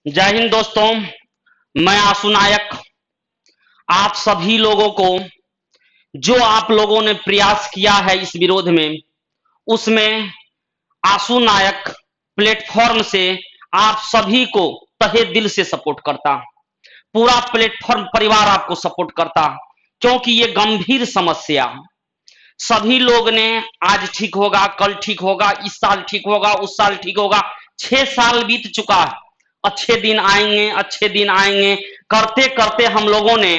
जय हिंद दोस्तों। मैं आशु नायक आप सभी लोगों को जो आप लोगों ने प्रयास किया है इस विरोध में, उसमें आशु नायक प्लेटफॉर्म से आप सभी को तहे दिल से सपोर्ट करता। पूरा प्लेटफॉर्म परिवार आपको सपोर्ट करता, क्योंकि ये गंभीर समस्या सभी लोग ने आज ठीक होगा, कल ठीक होगा, इस साल ठीक होगा, उस साल ठीक होगा। 6 साल बीत चुका है। अच्छे दिन आएंगे, अच्छे दिन आएंगे करते करते हम लोगों ने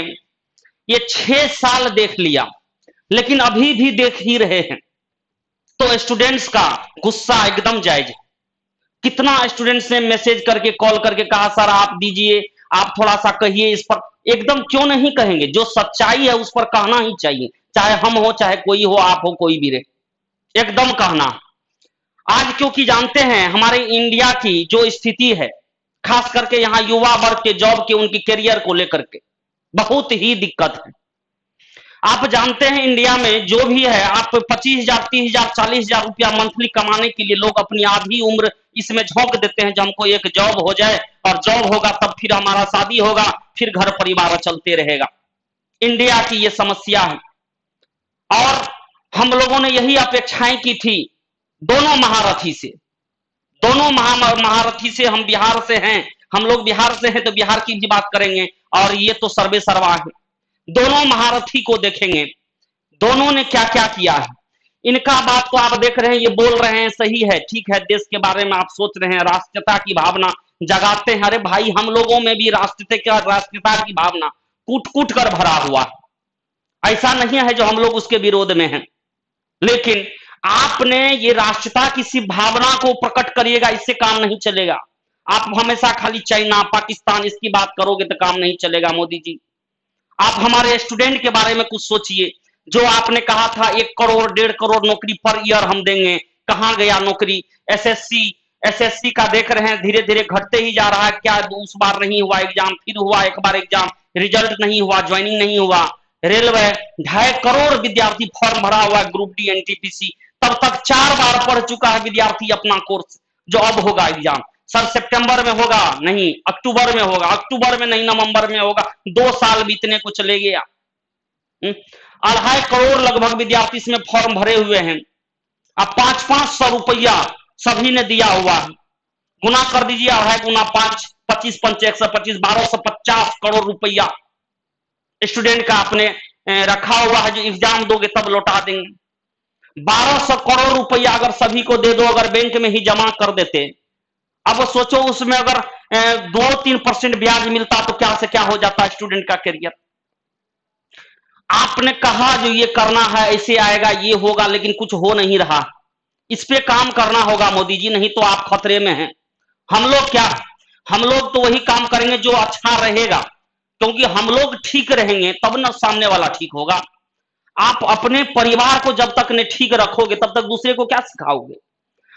ये 6 साल देख लिया, लेकिन अभी भी देख ही रहे हैं। तो स्टूडेंट्स का गुस्सा एकदम जायज है। कितना स्टूडेंट्स ने मैसेज करके, कॉल करके कहा सर आप दीजिए, आप थोड़ा सा कहिए इस पर। एकदम क्यों नहीं कहेंगे, जो सच्चाई है उस पर कहना ही चाहिए, चाहे हम हो, चाहे कोई हो, आप हो, कोई भी रहे, एकदम कहना। आज क्योंकि जानते हैं हमारे इंडिया की जो स्थिति है, खास करके यहाँ युवा वर्ग के जॉब के, उनकी करियर को लेकर के बहुत ही दिक्कत है। आप जानते हैं इंडिया में जो भी है, आप 25,000, 30,000, 40,000 रुपया मंथली कमाने के लिए लोग अपनी आधी उम्र इसमें झोंक देते हैं, जो हमको एक जॉब हो जाए, और जॉब होगा तब फिर हमारा शादी होगा, फिर घर परिवार चलते रहेगा। इंडिया की ये समस्या है, और हम लोगों ने यही अपेक्षाएं की थी दोनों महारथी से। दोनों महारथी से, हम बिहार से हैं, हम लोग बिहार से हैं तो बिहार की भी बात करेंगे, और ये तो सर्वे सर्वा है। दोनों महारथी को देखेंगे, दोनों ने क्या क्या किया है। इनका बात तो आप देख रहे हैं, ये बोल रहे हैं, सही है, ठीक है, देश के बारे में आप सोच रहे हैं, राष्ट्रीयता की भावना जगाते हैं। अरे भाई, हम लोगों में भी राष्ट्रीयता की भावना कूट कूट कर भरा हुआ है। ऐसा नहीं है जो हम लोग उसके विरोध में हैं, लेकिन आपने ये राष्ट्रता की सिर्फ भावना को प्रकट करिएगा, इससे काम नहीं चलेगा। आप हमेशा खाली चाइना, पाकिस्तान इसकी बात करोगे तो काम नहीं चलेगा। मोदी जी, आप हमारे स्टूडेंट के बारे में कुछ सोचिए। जो आपने कहा था 1 करोड़ 1.5 करोड़ नौकरी पर ईयर हम देंगे, कहां गया नौकरी? एसएससी का देख रहे हैं, धीरे धीरे घटते ही जा रहा है। क्या उस बार नहीं हुआ एग्जाम, फिर हुआ एक बार एग्जाम, रिजल्ट नहीं हुआ, ज्वाइनिंग नहीं हुआ। रेलवे 2.5 करोड़ विद्यार्थी फॉर्म भरा हुआ है, ग्रुप डी एनटीपीसी, तब तक 4 बार पढ़ चुका है विद्यार्थी अपना कोर्स। जो अब होगा एग्जाम, सर सितंबर में होगा, नहीं अक्टूबर में होगा, अक्टूबर में नहीं नवंबर में होगा। 2 साल बीतने को चले गया। 2.5 करोड़ लगभग विद्यार्थी इसमें फॉर्म भरे हुए हैं। अब 500-500 रुपया सभी ने दिया हुआ है। गुना कर दीजिए, 2.5 गुना 5, 25 पंचे 125, 1250 करोड़ रुपया स्टूडेंट का आपने रखा हुआ है, जो एग्जाम दोगे तब लौटा देंगे। 1200 करोड़ रुपया अगर सभी को दे दो, अगर बैंक में ही जमा कर देते, अब सोचो उसमें अगर 2-3% ब्याज मिलता तो क्या से क्या हो जाता स्टूडेंट का करियर। आपने कहा जो ये करना है, ऐसे आएगा, ये होगा, लेकिन कुछ हो नहीं रहा। इस पे काम करना होगा मोदी जी, नहीं तो आप खतरे में हैं। हम लोग क्या, हम लोग तो वही काम करेंगे जो अच्छा रहेगा, क्योंकि हम लोग ठीक रहेंगे तब ना सामने वाला ठीक होगा। आप अपने परिवार को जब तक ने ठीक रखोगे, तब तक दूसरे को क्या सिखाओगे?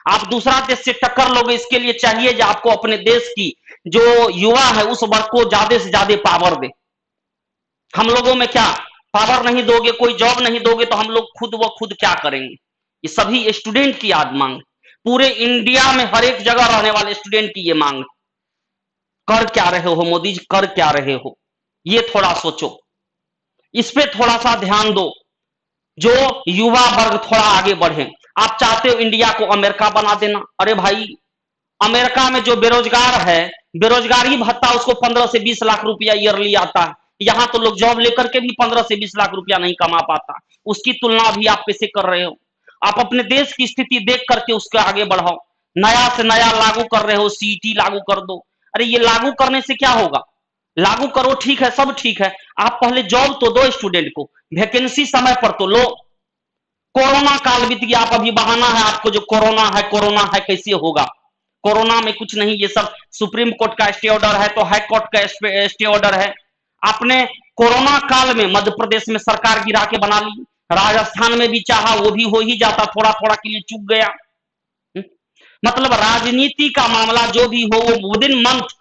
आप दूसरा देश से टक्कर लोगे, इसके लिए चाहिए जो आपको अपने देश की जो युवा है उस वर्ग को ज्यादा से ज्यादा पावर दे। हम लोगों में क्या, पावर नहीं दोगे, कोई जॉब नहीं दोगे, तो हम लोग खुद व खुद क्या करेंगे? ये सभी स्टूडेंट की आज मांग, पूरे इंडिया में हर एक जगह रहने वाले स्टूडेंट की ये मांग। कर क्या रहे हो मोदी जी, कर क्या रहे हो? ये थोड़ा सोचो, इस पे थोड़ा सा ध्यान दो, जो युवा वर्ग थोड़ा आगे बढ़े। आप चाहते हो इंडिया को अमेरिका बना देना? अरे भाई, अमेरिका में जो बेरोजगार है, बेरोजगारी भत्ता उसको 15 से 20 लाख रुपया ईयरली आता है। यहां तो लोग जॉब लेकर के भी 15 से 20 लाख रुपया नहीं कमा पाता। उसकी तुलना भी आप कैसे कर रहे हो? आप अपने देश की स्थिति देख करके उसके आगे बढ़ाओ। नया से नया लागू कर रहे हो, सीईटी लागू कर दो। अरे ये लागू करने से क्या होगा? लागू करो, ठीक है, सब ठीक है, आप पहले जॉब तो दो स्टूडेंट को, वैकेंसी समय पर तो लो। कोरोना काल बीत गया, आप अभी बहाना है आपको, जो कोरोना है, कोरोना है, कैसे होगा? कोरोना में कुछ नहीं, ये सब सुप्रीम कोर्ट का स्टे ऑर्डर है, तो हाई कोर्ट का स्टे ऑर्डर है। आपने कोरोना काल में मध्य प्रदेश में सरकार गिरा के बना ली, राजस्थान में भी चाहा, वो भी हो ही जाता, थोड़ा थोड़ा के लिए चूक गया। मतलब राजनीति का मामला जो भी हो, वो विद इन मंथ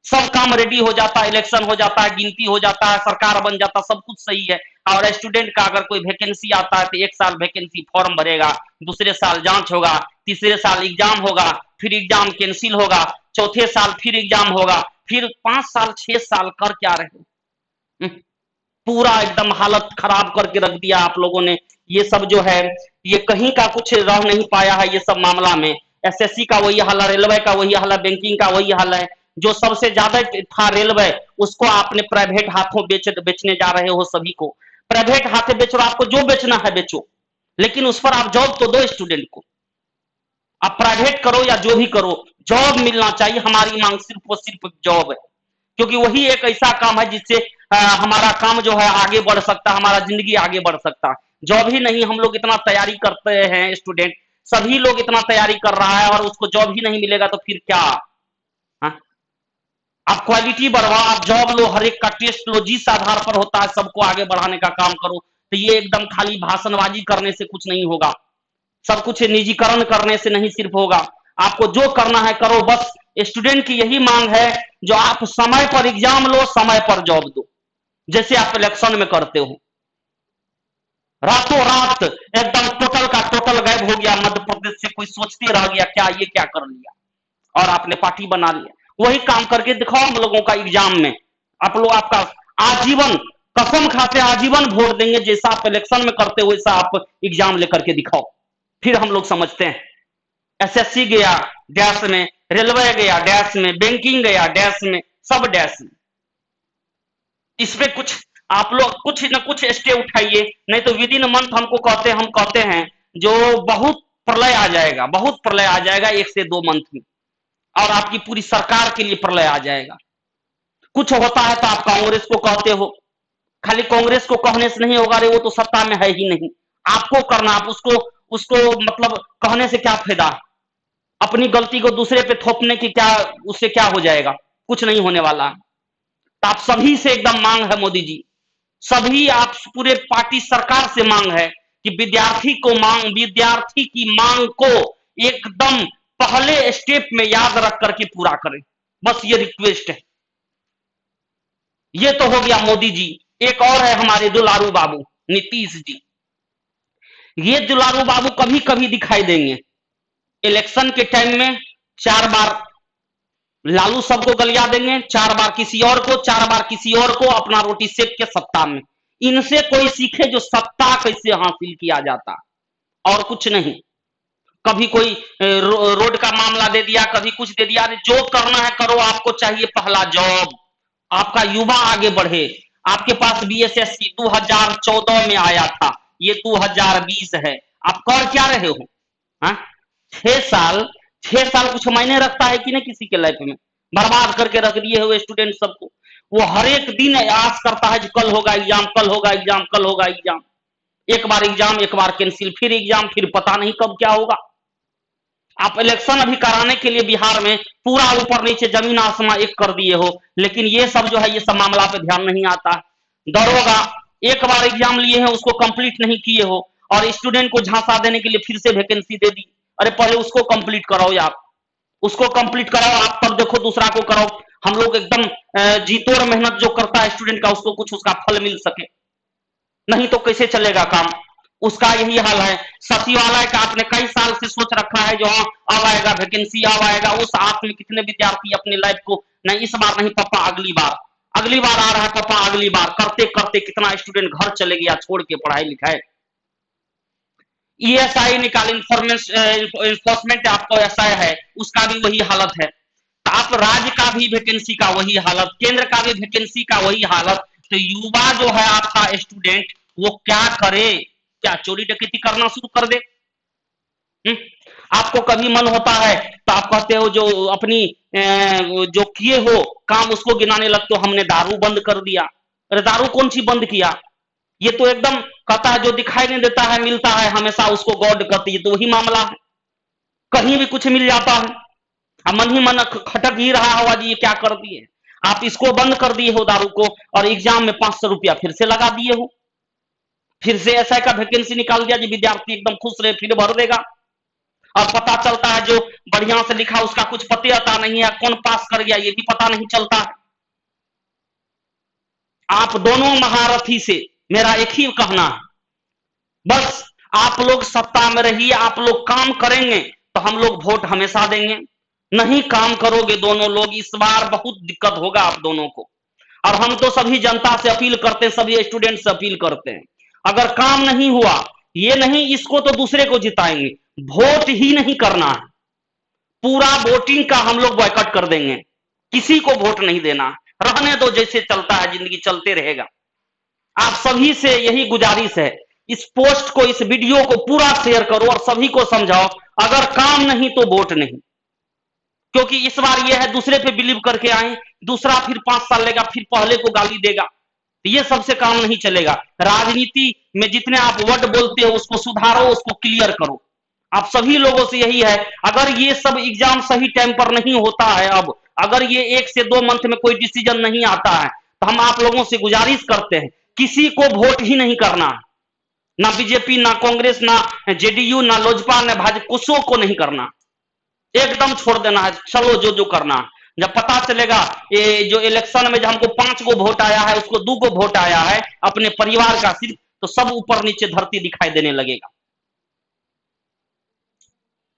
सब काम रेडी हो जाता है, इलेक्शन हो जाता है, गिनती हो जाता है, सरकार बन जाता, सब कुछ सही है। और स्टूडेंट का अगर कोई वैकेंसी आता है तो 1 साल वैकेंसी फॉर्म भरेगा, दूसरे साल जांच होगा, तीसरे साल एग्जाम होगा, फिर एग्जाम कैंसिल होगा, चौथे साल फिर एग्जाम होगा, फिर 5 साल 6 साल कर क्या रहे हो? हम्म, पूरा एकदम हालत खराब करके रख दिया आप लोगों ने। ये सब जो है, ये कहीं का कुछ रह नहीं पाया है ये सब मामला में। एसएससी का वही हाल है, रेलवे का वही हाल है, बैंकिंग का वही हाल है। जो सबसे ज्यादा था रेलवे, उसको आपने प्राइवेट हाथों बेचने जा रहे हो सभी को। प्राइवेट हाथे बेचो, आपको जो बेचना है बेचो, लेकिन उस पर आप जॉब तो दो स्टूडेंट को। आप प्राइवेट करो या जो भी करो, जॉब मिलना चाहिए। हमारी मांग सिर्फ और सिर्फ जॉब है, क्योंकि वही एक ऐसा काम है जिससे हमारा काम जो है आगे बढ़ सकता है, हमारा जिंदगी आगे बढ़ सकता है। जॉब ही नहीं, हम लोग इतना तैयारी करते हैं स्टूडेंट, सभी लोग इतना तैयारी कर रहा है और उसको जॉब ही नहीं मिलेगा तो फिर क्या? हाँ? आप क्वालिटी बढ़ाओ, आप जॉब लो, हर एक का टेस्ट लो, जिस आधार पर होता है सबको आगे बढ़ाने का काम करो। तो ये एकदम खाली भाषणबाजी करने से कुछ नहीं होगा, सब कुछ निजीकरण करने से नहीं सिर्फ होगा। आपको जो करना है करो, बस स्टूडेंट की यही मांग है, जो आप समय पर एग्जाम लो, समय पर जॉब दो, जैसे आप इलेक्शन में करते हो। रातों रात एकदम टोटल का टोटल गायब हो गया मध्य प्रदेश से, कोई सोचते रह गया क्या ये क्या कर लिया, और आपने पार्टी बना लिया। वही काम करके दिखाओ हम लोगों का एग्जाम में। आप लोग आपका आजीवन, कसम खाते आजीवन वोट देंगे, जैसा आप इलेक्शन में करते हो वैसा आप एग्जाम लेकर के दिखाओ, फिर हम लोग समझते हैं। एसएससी गया डैश में, रेलवे गया डैश में, बैंकिंग गया डैश में, सब डैश में। इसमें कुछ आप लोग कुछ न कुछ स्टेप उठाइए, नहीं तो विद इन मंथ हम कहते हैं जो बहुत प्रलय आ जाएगा, बहुत प्रलय आ जाएगा 1 से 2 मंथ में, और आपकी पूरी सरकार के लिए प्रलय आ जाएगा। कुछ होता है तो आप कांग्रेस को कहते हो, खाली कांग्रेस को कहने से नहीं होगा, रे वो तो सत्ता में है ही नहीं। आपको करना, आप उसको उसको मतलब कहने से क्या फायदा? अपनी गलती को दूसरे पे थोपने की क्या, उससे क्या हो जाएगा? कुछ नहीं होने वाला। तो आप सभी से एकदम मांग है मोदी जी, सभी आप पूरे पार्टी सरकार से मांग है कि विद्यार्थी की मांग को एकदम पहले स्टेप में याद रख करके पूरा करें, बस ये रिक्वेस्ट है। ये तो हो गया मोदी जी। एक और है हमारे दुलारू बाबू नीतीश जी। ये दुलारू बाबू कभी कभी दिखाई देंगे, इलेक्शन के टाइम में 4 बार लालू सबको गलिया देंगे, 4 बार किसी और को, 4 बार किसी और को, अपना रोटी सेक के सत्ता में। इनसे कोई सीखे जो सत्ता कैसे हासिल किया जाता, और कुछ नहीं। कभी कोई रोड का मामला दे दिया, कभी कुछ दे दिया। जो करना है करो, आपको चाहिए पहला जॉब, आपका युवा आगे बढ़े। आपके पास बीएसएससी 2014 में आया था, ये 2020 है, आप कर क्या रहे हो? हाँ, 6 साल, 6 साल कुछ मायने रखता है कि नहीं? किसी के लाइफ में बर्बाद करके रख दिए हुए स्टूडेंट सबको। वो हर एक दिन आस करता है कि कल होगा एग्जाम, कल होगा एग्जाम, कल होगा एग्जाम। एक बार एग्जाम, एक बार कैंसिल, फिर एग्जाम, फिर पता नहीं कब क्या होगा। आप इलेक्शन अभी कराने के लिए बिहार में पूरा ऊपर नीचे जमीन आसमां एक कर दिए हो, लेकिन ये सब जो है ये सब मामला पे ध्यान नहीं आता। दरोगा, एक बार एग्जाम लिए हैं उसको कंप्लीट नहीं किए हो, और स्टूडेंट को झांसा देने के लिए फिर से वैकेंसी दे दी। अरे पहले उसको कंप्लीट कराओ यार, उसको कंप्लीट कराओ, आप तब देखो दूसरा को कराओ। हम लोग एकदम जी तोड़ मेहनत जो करता है स्टूडेंट का, उसको कुछ उसका फल मिल सके, नहीं तो कैसे चलेगा काम? उसका यही हाल है। सचिवालय का आपने कई साल से सोच रखा है जो हाँ अब आएगा वैकेंसी, अब आएगा। उस आप में कितने विद्यार्थी अपनी लाइफ को, नहीं इस बार नहीं पापा अगली बार, अगली बार आ रहा है पापा अगली बार, करते करते कितना स्टूडेंट घर चले गया छोड़ के पढ़ाई लिखाई। ईएसआई निकाल, इन्फोर्समेंट आपको ऐसा है, उसका भी वही हालत है। तो आप राज्य का भी वैकेंसी का वही हालत, केंद्र का भी वैकेंसी का वही हालत। तो युवा जो है आपका स्टूडेंट, वो क्या करे? क्या चोरी डकैती करना शुरू कर दे? हुँ? आपको कभी मन होता है तो आप कहते हो जो अपनी जो किए हो काम उसको गिनाने लगते हो, हमने दारू बंद कर दिया। अरे दारू कौन सी बंद किया? ये तो एकदम कहता है जो दिखाई नहीं देता है मिलता है हमेशा उसको गॉड कहती है, तो वही मामला है। कहीं भी कुछ मिल जाता है, अब मन ही मन खटक ही रहा होगा जी ये क्या कर दिए। आप इसको बंद कर दिए हो दारू को, और एग्जाम में 500 रुपया फिर से लगा दिए हो, फिर से एसआई का वैकेंसी निकाल दिया जी, विद्यार्थी एकदम खुश रहे फिर भर देगा। और पता चलता है जो बढ़िया से लिखा उसका कुछ पते आता नहीं है, कौन पास कर गया ये भी पता नहीं चलता है। आप दोनों महारथी से मेरा एक ही कहना है, बस आप लोग सत्ता में रहिए, आप लोग काम करेंगे तो हम लोग वोट हमेशा देंगे, नहीं काम करोगे दोनों लोग, इस बार बहुत दिक्कत होगा आप दोनों को। और हम तो सभी जनता से अपील करते हैं, सभी स्टूडेंट से अपील करते हैं, अगर काम नहीं हुआ, ये नहीं इसको तो दूसरे को जिताएंगे, वोट ही नहीं करना है, पूरा वोटिंग का हम लोग बॉयकॉट कर देंगे, किसी को वोट नहीं देना, रहने दो जैसे चलता है, जिंदगी चलते रहेगा। आप सभी से यही गुजारिश है, इस पोस्ट को, इस वीडियो को पूरा शेयर करो और सभी को समझाओ, अगर काम नहीं तो वोट नहीं। क्योंकि इस बार यह है, दूसरे पे बिलीव करके आए, दूसरा फिर 5 साल लेगा, फिर पहले को गाली देगा, ये सबसे काम नहीं चलेगा। राजनीति में जितने आप वर्ड बोलते हो उसको सुधारो, उसको क्लियर करो। आप सभी लोगों से यही है, अगर ये सब एग्जाम सही टाइम पर नहीं होता है, अब अगर ये 1 से 2 मंथ में कोई डिसीजन नहीं आता है, तो हम आप लोगों से गुजारिश करते हैं, किसी को वोट ही नहीं करना, ना बीजेपी, ना कांग्रेस, ना जेडीयू, ना लोजपा, ना भाजपा, कुछों को नहीं करना, एकदम छोड़ देना है। चलो जो जो करना है, जब पता चलेगा ये जो इलेक्शन में जो हमको 5 को वोट आया है, उसको 2 को वोट आया है अपने परिवार का सिर्फ, तो सब ऊपर नीचे धरती दिखाई देने लगेगा।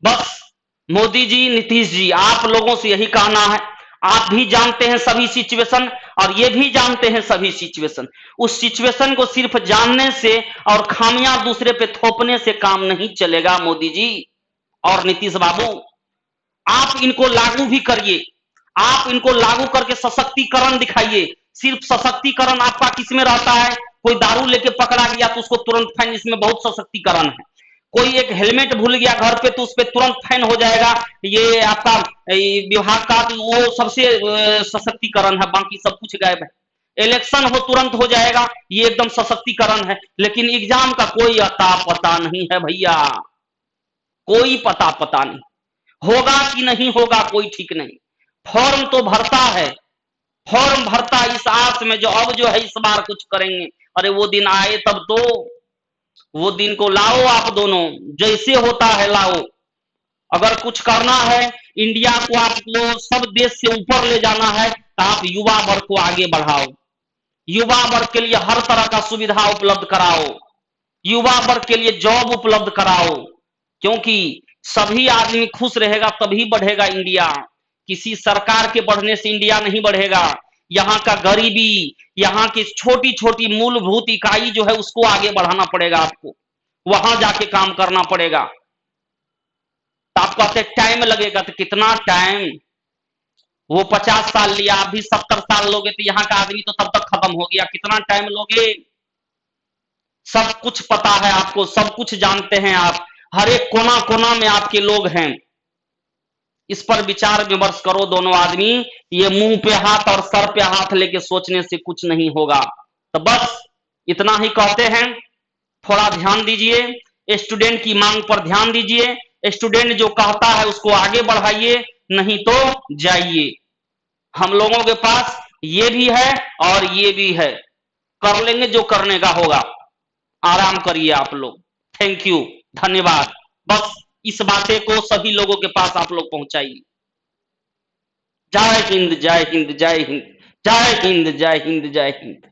बस मोदी जी, नीतीश जी, आप लोगों से यही कहना है, आप भी जानते हैं सभी सिचुएशन और ये भी जानते हैं सभी सिचुएशन, उस सिचुएशन को सिर्फ जानने से और खामियां दूसरे पे थोपने से काम नहीं चलेगा। मोदी जी और नीतीश बाबू, आप इनको लागू भी करिए, आप इनको लागू करके सशक्तिकरण दिखाइए। सिर्फ सशक्तिकरण आपका किसमें रहता है, कोई दारू लेके पकड़ा गया तो उसको तुरंत फाइन, इसमें बहुत सशक्तिकरण है। कोई एक हेलमेट भूल गया घर पे तो उस पर तुरंत फाइन हो जाएगा, ये आपका विभाग का, तो वो सबसे सशक्तिकरण है, बाकी सब कुछ गायब है। इलेक्शन हो तुरंत हो जाएगा, ये एकदम सशक्तिकरण है। लेकिन एग्जाम का कोई अता पता नहीं है भैया, कोई पता नहीं, होगा कि नहीं होगा कोई ठीक नहीं। फॉर्म तो भरता है, फॉर्म भरता इस आस में जो अब जो है इस बार कुछ करेंगे, अरे वो दिन आए तब तो, वो दिन को लाओ आप दोनों, जैसे होता है लाओ। अगर कुछ करना है, इंडिया को आपको सब देश से ऊपर ले जाना है, तो आप युवा वर्ग को आगे बढ़ाओ, युवा वर्ग के लिए हर तरह का सुविधा उपलब्ध कराओ, युवा वर्ग के लिए जॉब उपलब्ध कराओ, क्योंकि सभी आदमी खुश रहेगा तभी बढ़ेगा इंडिया। किसी सरकार के बढ़ने से इंडिया नहीं बढ़ेगा, यहाँ का गरीबी, यहाँ की छोटी छोटी मूलभूत इकाई जो है उसको आगे बढ़ाना पड़ेगा, आपको वहां जाके काम करना पड़ेगा। तो आप कहते टाइम लगेगा, तो कितना टाइम, वो 50 साल लिया, आप भी 70 साल लोगे, तो यहाँ का आदमी तो तब तक खत्म हो गया, कितना टाइम लोगे। सब कुछ पता है आपको, सब कुछ जानते हैं आप, हर एक कोना कोना में आपके लोग हैं। इस पर विचार विमर्श करो दोनों आदमी, ये मुंह पे हाथ और सर पे हाथ लेके सोचने से कुछ नहीं होगा। तो बस इतना ही कहते हैं, थोड़ा ध्यान दीजिए, स्टूडेंट की मांग पर ध्यान दीजिए, स्टूडेंट जो कहता है उसको आगे बढ़ाइए, नहीं तो जाइए। हम लोगों के पास ये भी है और ये भी है, कर लेंगे जो करने का होगा। आराम करिए आप लोग, थैंक यू, धन्यवाद। बस इस बातें को सभी लोगों के पास आप लोग पहुंचाइए। जय हिंद, जय हिंद, जय हिंद, जय हिंद, जय हिंद, जय हिंद।